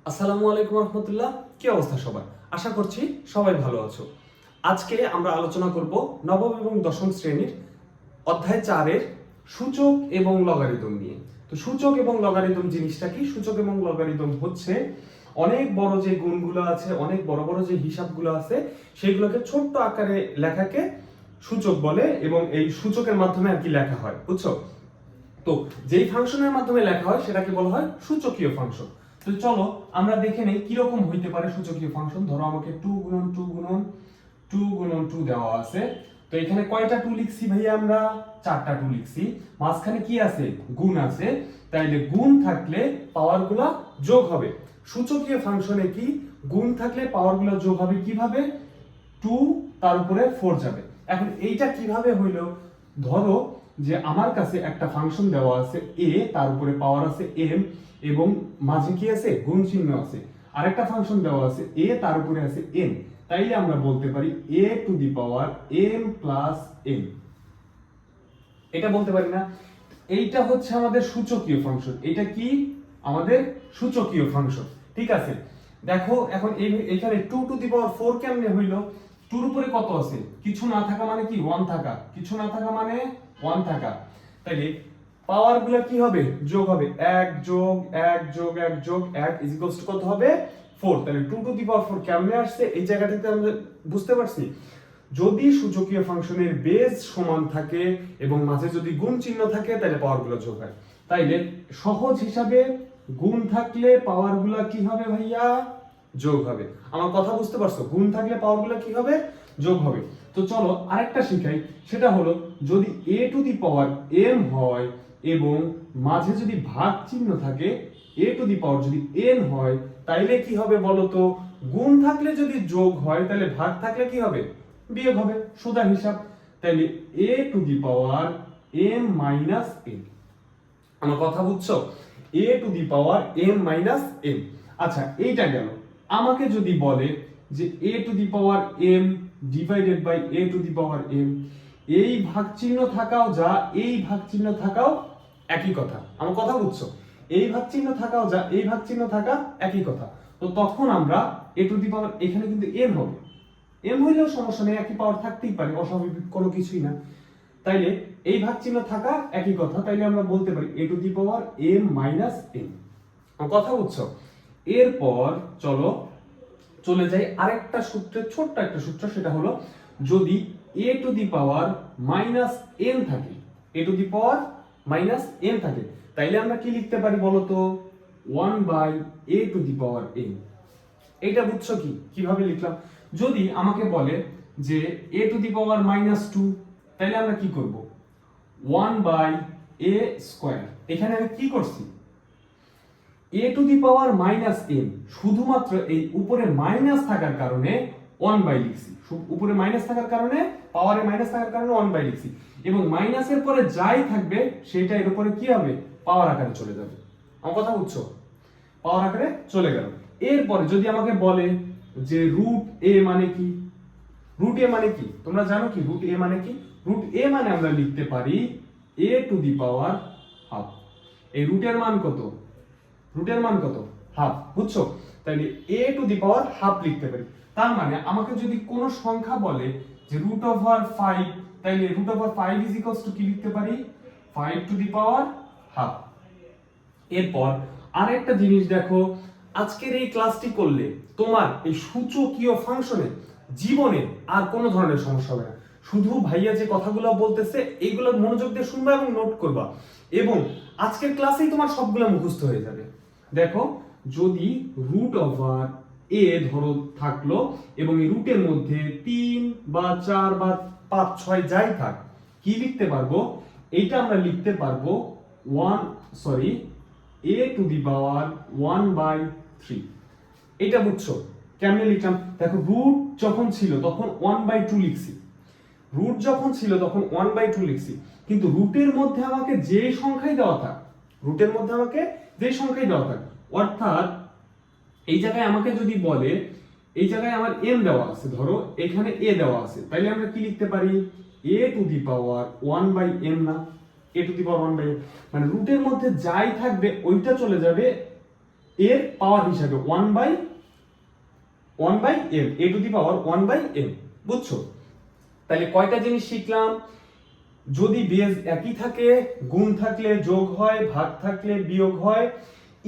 আসসালামু আলাইকুম রহমতুল্লাহ। কি অবস্থা সবার? আশা করছি সবাই ভালো আছো। আজকে আমরা আলোচনা করব নবম এবং দশম শ্রেণীর অধ্যায় 4-এর সূচক এবং লগারিদম নিয়ে। তো সূচক এবং লগারিদম জিনিসটা কি? সূচক এবং লগারিদম হচ্ছে অনেক বড় যে গুণগুলো আছে, অনেক বড় বড় যে হিসাবগুলো আছে, সেগুলোকে ছোট্ট আকারে লেখাকে সূচক বলে এবং এই সূচকের মাধ্যমে আর কি লেখা হয়, বুঝছো? তো যেই ফাংশনের মাধ্যমে লেখা হয় সেটাকে বলা হয় সূচকীয় ফাংশন। তো চলো আমরা দেখে নেই কিরকম হইতে পারে সূচকীয় ফাংশন। ধরো আমাকে 2 গুণন 2 গুণন 2 গুণন 2 দেওয়া আছে। তো এখানে কয়টা 2 লিখছি ভাইয়া? আমরা 4টা 2 লিখছি। মাঝখানে কি আছে? গুণ আছে। তাইলে গুণ থাকলে পাওয়ারগুলো যোগ হবে। সূচকীয় ফাংশনে কি গুণ থাকলে পাওয়ারগুলো যোগ হবে কিভাবে? 2 তার উপরে 4 যাবে। এখন এইটা কিভাবে হইলো? ধরো যে আমার কাছে একটা ফাংশন দেওয়া আছে a, তার উপরে পাওয়ার আছে m এবং মাঝে কি আছে? গুণ চিহ্ন আছে। আরেকটা ফাংশন দেওয়া আছে a, তার উপরে আছে n। তাইলে আমরা বলতে পারি a to the power m plus n। এটা বলতে পারি না? এইটা হচ্ছে আমাদের সূচকীয় ফাংশন। এটা কি? আমাদের সূচকীয় ফাংশন। ঠিক আছে, দেখো এখন এখানে 2 টু দি পাওয়ার 4 কেমনে হইলো? 2 এর উপরে কত আছে? কিছু না থাকা মানে কি? 1 থাকা। কিছু না থাকা মানে 1 থাকা। তাইলে পাওয়ার গুলো কি হবে? যোগ হবে। 1 যোগ 1 যোগ 1 যোগ 1 ইজ ইকুয়ালস টু কত হবে? 4। তাহলে 2 টু দি পাওয়ার 4 কেমনে আসছে? এই জায়গাটাতে আমরা বুঝতে পারছি। যদি সূচকীয় ফাংশনের বেজ সমান থাকে এবং মাঝে যদি গুণ চিহ্ন থাকে তাহলে পাওয়ারগুলো যোগ হয়। তাইলে সহজ হিসাবে গুণ থাকলে পাওয়ারগুলো কি হবে ভাইয়া? যোগ হবে। আমার কথা বুঝতে পারছো? গুণ থাকলে পাওয়ারগুলো কি হবে? যোগ হবে। তো চলো আরেকটা শিখাই। সেটা হলো যদি a to the power m হয় এবং মাঝে যদি ভাগ চিহ্ন থাকে, a টু দি পাওয়ার যদি n হয়, তাইলে কি হবে বলো তো? গুণ থাকলে যদি যোগ হয় তাহলে ভাগ থাকলে কি হবে? বিয়োগ হবে। সোজা হিসাব। তাইলে a to the power m minus n। আমার কথা বুঝছো? a to the power m minus n। আচ্ছা এইটা গেল। আমাকে যদি বলে যে a to the power m divided by a to the power m, এই ভাগ চিহ্ন থাকাও যা, এই ভাগ চিহ্ন থাকাও একই কথা। আমার কথা বুঝছো? এই ভাগ চিহ্ন থাকাও যা, এই ভাগ চিহ্ন থাকা একই কথা। তো তখন আমরা a টু দি পাওয়ার, এখানে কিন্তু m হবে, m হইলেও সমস্যা নেই, একই পাওয়ার থাকতেই পারে, অস্বাভাবিক কোনো কিছুই না। তাইলে এই ভাগ চিহ্ন থাকা একই কথা। তাইলে আমরা বলতে পারি a to the power m minus n। কথা বুঝছো? এরপর চলো চলে যাই আরেকটা সূত্রের, ছোট্ট একটা সূত্র। সেটা হলো যদি a to the power minus n থাকে, a to the power minus n থাকে, তাইলে আমরা কি লিখতে পারি বলতো? 1 by a to the power n। এইটা বুঝছো কি? কিভাবে লিখলাম? যদি আমাকে বলে যে a to the power minus 2, তাহলে আমরা কি করব? 1 বাই a স্কয়ার। এখানে আমি কি করছি? a to the power minus n, শুধুমাত্র এই উপরে মাইনাস থাকার কারণে 1 বাই লিখছি। উপরে মাইনাস থাকার কারণে, পাওয়ারে মাইনাস থাকার কারণে 1 বাই লিখছি। এবং মাইনাসের পরে যাই থাকবে সেটা এর উপরে কি হবে? পাওয়ার আকারে চলে যাবে। আমার কথা বুঝছো? পাওয়ার আকারে চলে গেল। এরপরে যদি আমাকে বলে যে রুট a মানে কি? রুট a মানে কি তোমরা জানো কি? রুট a মানে কি? রুট a মানে আমরা লিখতে পারি a to the power half. এই রুটের মান কত? রুটের মান কত? হাফ। বুঝছো? তাহলে a to the power half লিখতে পারি। তার মানে আমাকে যদি কোনো সংখ্যা বলে যে রুট ওভার 5, তাহলে root over 5 is equals to কি লিখতে পারি? 5 টু দি পাওয়ার হাফ। এরপর আরেকটা জিনিস দেখো, আজকের এই ক্লাসটি করলে তোমার এই সূচকীয় ফাংশনে জীবনে আর কোনো ধরনের সমস্যা হবে না। শুধু ভাইয়া যে কথাগুলো বলতেছে এইগুলো মনোযোগ দিয়ে শুনবা এবং নোট করবা, এবং আজকের ক্লাসেই তোমার সবগুলো মুখস্থ হয়ে যাবে। দেখো, যদি রুট ওভার a ধরো থাকলো এবং এই রুটের মধ্যে 3 বা 4 বা 5 6 যাই থাক, কি লিখতে পারবো? এইটা আমরা লিখতে পারবো 1 sorry a to the power 1 by 3। এটা বুঝছো কেমনে লিখলাম? দেখো, রুট যখন ছিল তখন 1 বাই 2 লিখছি, রুট যখন ছিল তখন 1 বাই 2 লিখছি, কিন্তু রুটের মধ্যে আমাকে যে সংখ্যাই দেওয়া থাক, রুটের মধ্যে আমাকে যে সংখ্যাই দেওয়া থাক, অর্থাৎ এই জায়গায় আমাকে যদি বলে, এই জায়গায় আমার m দেওয়া আছে, ধরো এখানে a দেওয়া আছে, তাইলে আমরা কি লিখতে পারি? a to the power 1 by m না, a to the power 1 by m, মানে রুটের মধ্যে যাই থাকবে ওইটা চলে যাবে এর পাওয়ার হিসাবে 1/m, a to the power 1/m। বুঝছো? তাহলে কয়টা জিনিস শিখলাম? যদি বেজ একই থাকে, গুণ থাকলে যোগ হয়, ভাগ থাকলে বিয়োগ হয়,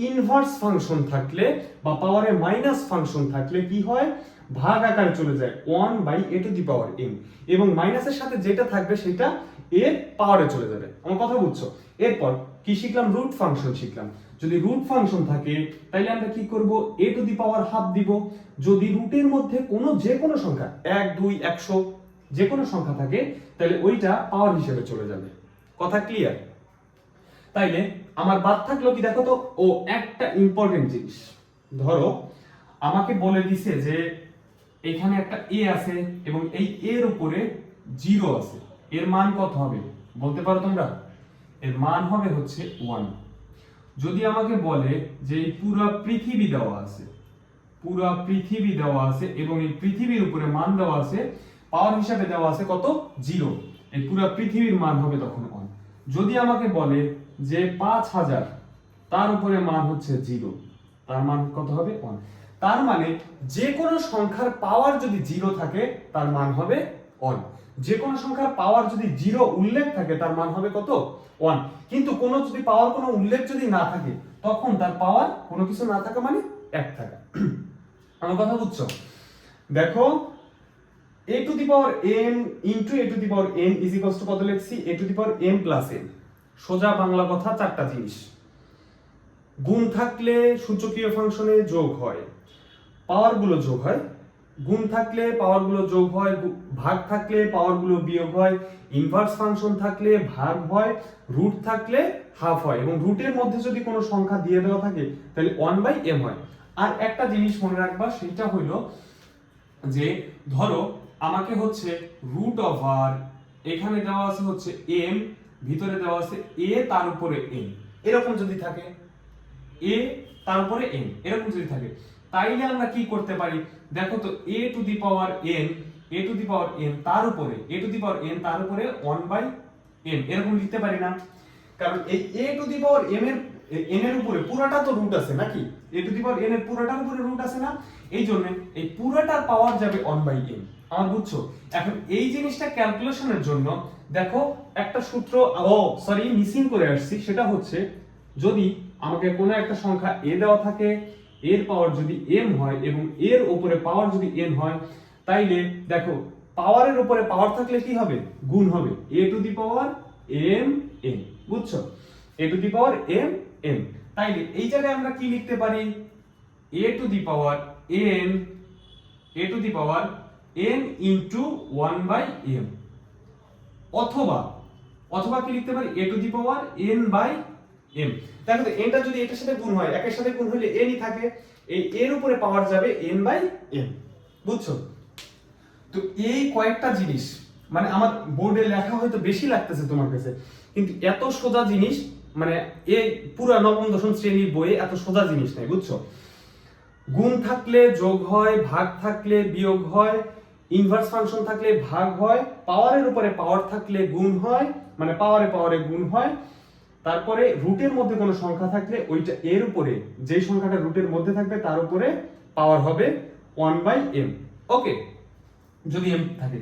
ইনভার্স ফাংশন থাকলে বা পাওয়ারে মাইনাস ফাংশন থাকলে কি হয়? ভাগ আকারে চলে যায় 1/a two the power m, এবং মাইনাসের সাথে যেটা থাকবে সেটা এর পাওয়ারে চলে যাবে। আমার কথা বুঝছো? এরপর কি শিখলাম? রুট ফাংশন শিখলাম। যদি রুট ফাংশন থাকে তাহলে আমরা কি করব? a to the power half দিব। যদি রুটের মধ্যে যে কোনো সংখ্যা 1 2 100 যে কোনো সংখ্যা থাকে তাহলে ওইটা পাওয়ার হিসেবে চলে যাবে। কথা ক্লিয়ার? তাইলে আমার বাদ থাকলো কি দেখো তো, ও একটা ইম্পর্টেন্ট জিনিস। ধরো আমাকে বলে দিছে যে এখানে একটা a আছে এবং এই এর উপরে 0 আছে, এর মান কত হবে বলতে পারো তোমরা? এর মান হবে হচ্ছে 1। যদি আমাকে বলে যে এই পুরো পৃথিবী দেওয়া আছে, পুরো পৃথিবী দেওয়া আছে এবং এই পৃথিবীর উপরে মান দেওয়া আছে, পাওয়ার হিসাবে দেওয়া আছে কত? 0, এই পুরো পৃথিবীর মান হবে তখন 1। যদি আমাকে বলে যে 5000, তার উপরে মান হচ্ছে 0, তার মান কত হবে? 1। তার মানে যে কোনো সংখ্যার পাওয়ার যদি 0 থাকে তার মান হবে 1। যে কোনো সংখ্যার পাওয়ার যদি 0 উল্লেখ থাকে তার মান হবে কত? 1। কিন্তু কোনো যদি পাওয়ার কোনো উল্লেখ যদি না থাকে তখন তার পাওয়ার কোনো কিছু না থাকা মানে 1 থাকা। আমার কথা বুঝছো? দেখো a to the power m into a to the power n is equals two কত লিখছি? a to the power m plus n। সোজা বাংলা কথা, চারটা জিনিস। গুণ থাকলে সূচকীয় ফাংশনে যোগ হয়, পাওয়ারগুলো যোগ হয়। গুণ থাকলে পাওয়ারগুলো যোগ হয়, ভাগ থাকলে পাওয়ারগুলো বিয়োগ হয়, ইনভার্স ফাংশন থাকলে ভাগ হয়, রুট থাকলে হাফ হয়, এবং রুটের মধ্যে যদি কোনো সংখ্যা দিয়ে দেওয়া থাকে তাহলে 1/m হয়। আর একটা জিনিস মনে রাখবা, সেটা হলো যে ধরো আমাকে হচ্ছে রুট ওভার, এখানে দেওয়া আছে হচ্ছে m, ভিতরে দেওয়া আছে a তার উপরে n, এরকম যদি থাকে a তার উপরে n এরকম যদি থাকে, তাইলে আমরা কি করতে পারি? দেখো তো a to the power n, a to the power n তার উপরে a to the power n তার উপরে 1/m এরকম লিখতে পারি না? কারণ এই a to the power m এর n এর উপরে পুরোটা তো রুট আছে নাকি? a to the power n এর পুরোটার উপরে রুট আছে না? এই জন্য এই পুরোটার পাওয়ার যাবে 1/m। আমার বুঝছো? এখন এই জিনিসটা ক্যালকুলেশনের জন্য দেখো একটা সূত্র মিসিং করে আসছি, সেটা হচ্ছে যদি আমাকে কোনো একটা সংখ্যা a দেওয়া থাকে, এর পাওয়ার যদি m হয় এবং এর উপরে পাওয়ার যদি n হয়, তাইলে দেখো পাওয়ারের উপরে পাওয়ার থাকলে কি হবে? গুণ হবে a to the power m n। বুঝছো? a to the power m n। তাইলে এই জায়গায় আমরা কি লিখতে পারি? a to the power n, a to the power n into 1/m, অথবা কি লিখতে পারি? a to the power n/m। দেখো তো nটা যদি এটার সাথে গুণ হয়, একের সাথে গুণ হলে n ই থাকে, এই এর উপরে পাওয়ার যাবে n/m। বুঝছো? তো এই কয়েকটা জিনিস, মানে আমার বোর্ডে লেখা হয়তো বেশি লাগতেছে তোমার কাছে, কিন্তু এত সোজা জিনিস মানে এই পুরো নবম দশম শ্রেণীর বইয়ে এত সোজা জিনিস নাই। বুঝছো? গুণ থাকলে যোগ হয়, ভাগ থাকলে বিয়োগ হয়, ইনভার্স ফাংশন থাকলে ভাগ হয়, পাওয়ারের উপরে পাওয়ার থাকলে গুণ হয়, মানে পাওয়ারে গুণ হয়। তারপরে রুটের মধ্যে কোনো সংখ্যা থাকলে ওইটা এর উপরে যে সংখ্যাটা রুটের মধ্যে থাকবে তার উপরে পাওয়ার হবে 1/m। ওকে, যদি m থাকে।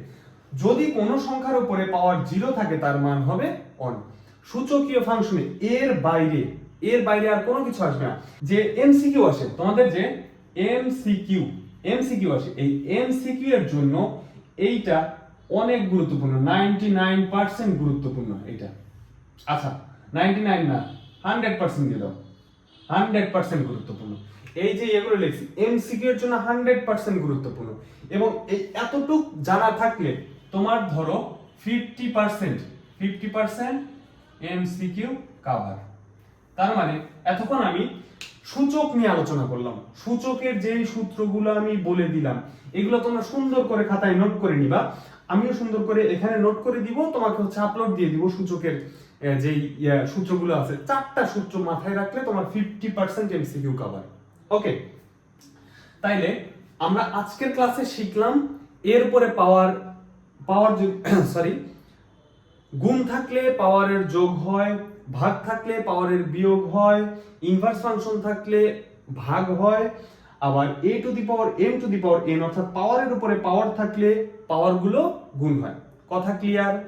যদি কোনো সংখ্যার উপরে পাওয়ার 0 থাকে তার মান হবে 1। সূচকীয় ফাংশনে এর বাইরে আর কোনো কিছু আসবে না। যে এমসিকিউ আসে তোমাদের, যে এমসিকিউ আসে, এই এমসিকিউ এর জন্য এইটা অনেক গুরুত্বপূর্ণ, 99% গুরুত্বপূর্ণ এটা। আচ্ছা 99 না, 100% দিয়ে দাও, 100% গুরুত্বপূর্ণ। এই যে এগুলো লিখছি এমসিকিউ এর জন্য 100% গুরুত্বপূর্ণ, এবং এই এতটুক জানা থাকলে তোমার ধরো 50% এমসিকিউ কভার। তার মানে এতক্ষণ আমি সূচক নিয়ে আলোচনা করলাম, সূচকের যে সূত্রগুলো আমি বলে দিলাম এগুলো তোমরা সুন্দর করে খাতায় নোট করে নিবা, আমিও সুন্দর করে এখানে নোট করে দিব, তোমাকে হচ্ছে আপলোড দিয়ে দিব সূচকের যে সূত্রগুলো আছে। 4টা সূত্র মাথায় রাখলে তোমার 50% এমসিকিউ কভার। ওকে, তাইলে আমরা আজকের ক্লাসে শিখলাম এর উপরে পাওয়ার গুণ থাকলে পাওয়ারের যোগ হয়, ভাগ থাকলে পাওয়ারের বিয়োগ হয়, ইনভার্স ফাংশন থাকলে ভাগ হয়, আবার a to the power m two the power n অর্থাৎ পাওয়ারের উপরে পাওয়ার থাকলে পাওয়ারগুলো গুণ হয়। কথা ক্লিয়ার?